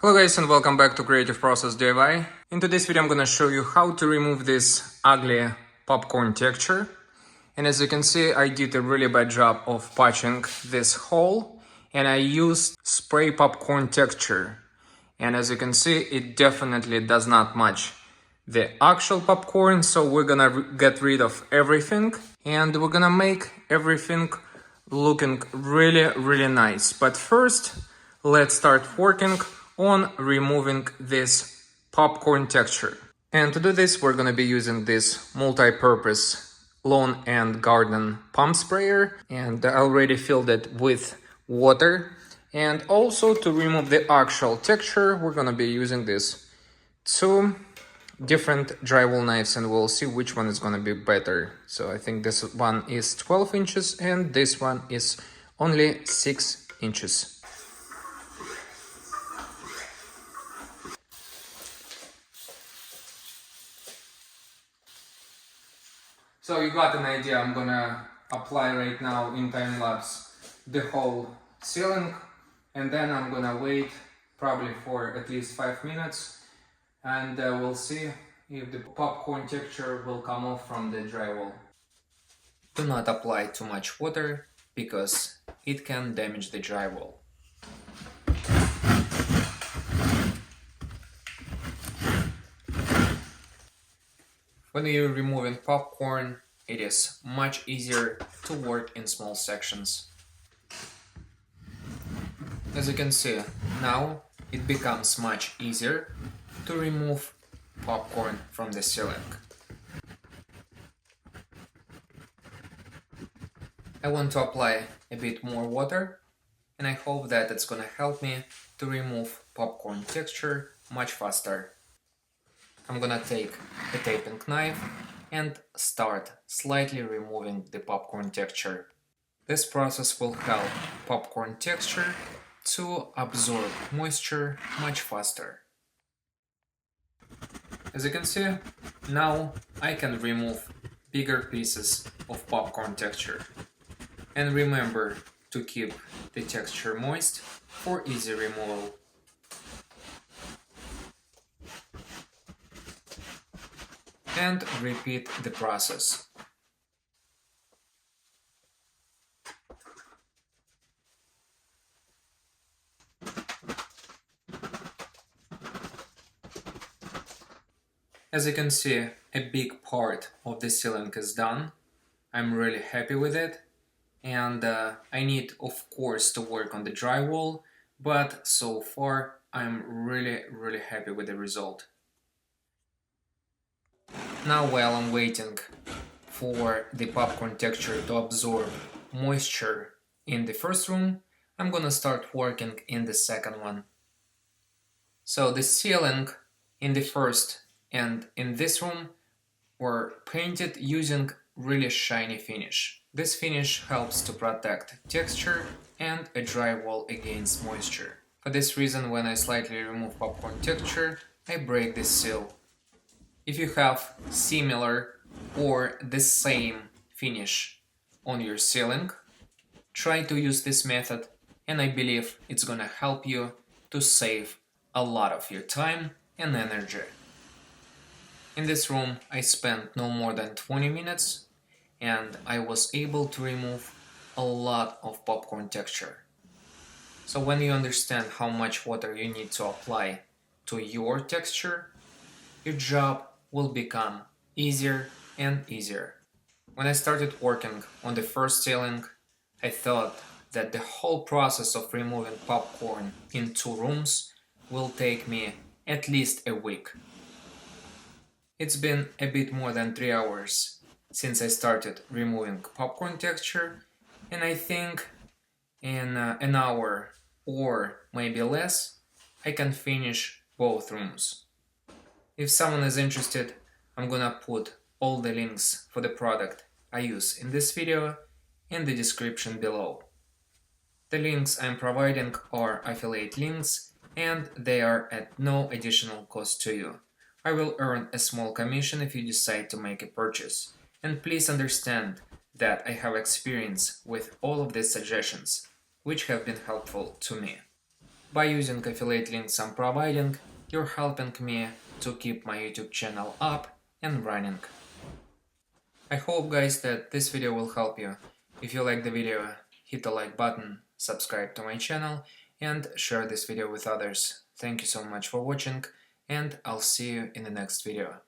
Hello guys and welcome back to Creative Process DIY. In today's video I'm gonna show you how to remove this ugly popcorn texture. And as you can see, I did a really bad job of patching this hole and I used spray popcorn texture. And as you can see, it definitely does not match the actual popcorn, so we're gonna get rid of everything and we're gonna make everything looking really nice. But first, let's start working on removing this popcorn texture. And to do this, we're gonna be using this multi-purpose lawn and garden pump sprayer, and I already filled it with water. And also to remove the actual texture, we're gonna be using this two different drywall knives and we'll see which one is gonna be better. So I think this one is 12 inches and this one is only 6 inches. So you got an idea. I'm gonna apply right now in time lapse the whole ceiling, and then I'm gonna wait probably for at least 5 minutes, and we'll see if the popcorn texture will come off from the drywall. Do not apply too much water because it can damage the drywall. When you're removing popcorn, it is much easier to work in small sections. As you can see, now it becomes much easier to remove popcorn from the ceiling. I want to apply a bit more water, and I hope that it's gonna help me to remove popcorn texture much faster. I'm gonna take a taping knife and start slightly removing the popcorn texture. This process will help popcorn texture to absorb moisture much faster. As you can see, now I can remove bigger pieces of popcorn texture. And remember to keep the texture moist for easy removal. And repeat the process. As you can see, a big part of the ceiling is done. I'm really happy with it, and I need of course to work on the drywall, but so far I'm really happy with the result. Now while I'm waiting for the popcorn texture to absorb moisture in the first room, I'm gonna start working in the second one. So the ceiling in the first and in this room were painted using really shiny finish. This finish helps to protect texture and a drywall against moisture. For this reason, when I slightly remove popcorn texture, I break this seal. If you have similar or the same finish on your ceiling, try to use this method, and I believe it's gonna help you to save a lot of your time and energy. In this room I spent no more than 20 minutes and I was able to remove a lot of popcorn texture. So when you understand how much water you need to apply to your texture, your job will become easier and easier. When I started working on the first ceiling, I thought that the whole process of removing popcorn in 2 rooms will take me at least a week. It's been a bit more than 3 hours since I started removing popcorn texture, and I think in an hour or maybe less, I can finish both rooms. If someone is interested, I'm gonna put all the links for the product I use in this video in the description below. The links I'm providing are affiliate links and they are at no additional cost to you. I will earn a small commission if you decide to make a purchase. And please understand that I have experience with all of these suggestions, which have been helpful to me. By using affiliate links I'm providing, you're helping me to keep my YouTube channel up and running. I hope guys that this video will help you. If you like the video, hit the like button, subscribe to my channel and share this video with others. Thank you so much for watching and I'll see you in the next video.